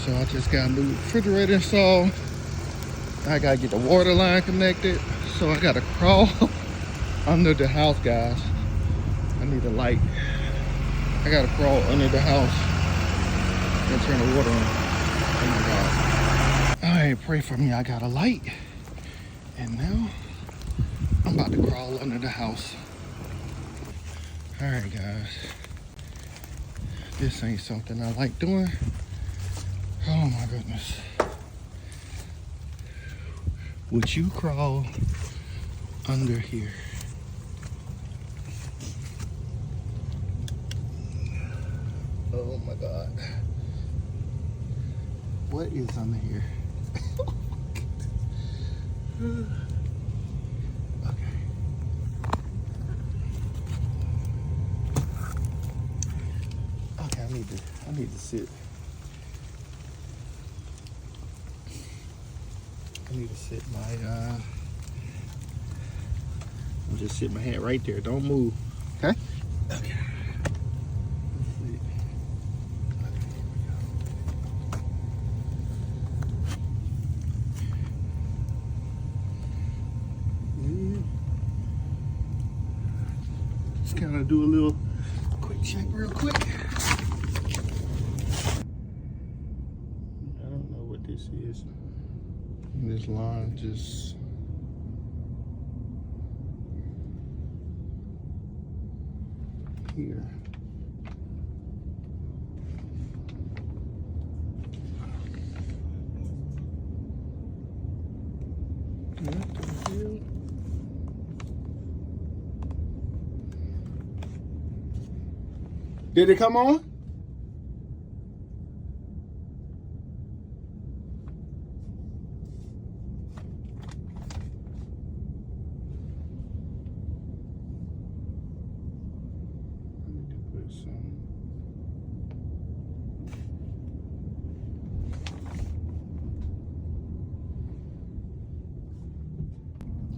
So I just got a new refrigerator installed. I gotta get the water line connected. So I gotta crawl under the house, guys. I need a light. I gotta crawl under the house and turn the water on. Oh my God. All right, pray for me. I got a light. And now I'm about to crawl under the house. All right, guys. This ain't something I like doing. Oh my goodness. Would you crawl under here? Oh my God. What is under here? Okay. Okay, I need to sit. I need to sit my I'll just sit my hand right there. Don't move. Okay? Okay. Let's see. Okay, here we go. Just kind of do a little quick check real quick. I don't know what this is. This line just here. What the hell? Did it come on?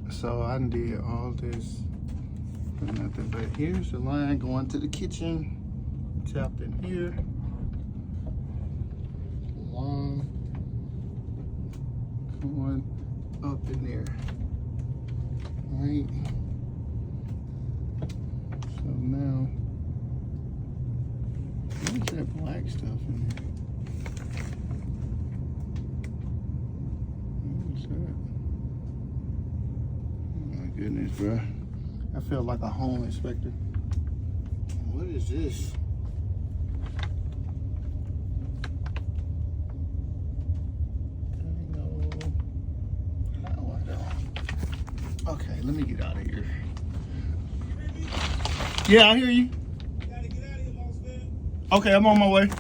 So I did all this for nothing, but here's the line going to the kitchen, tapped in here, line going up in there, right? So now, what's that black stuff in there? What's that? Goodness, bro. I feel like a home inspector. What is this? Okay, let me get out of here. Yeah, I hear you. You gotta get out of here, boss man. Okay, I'm on my way.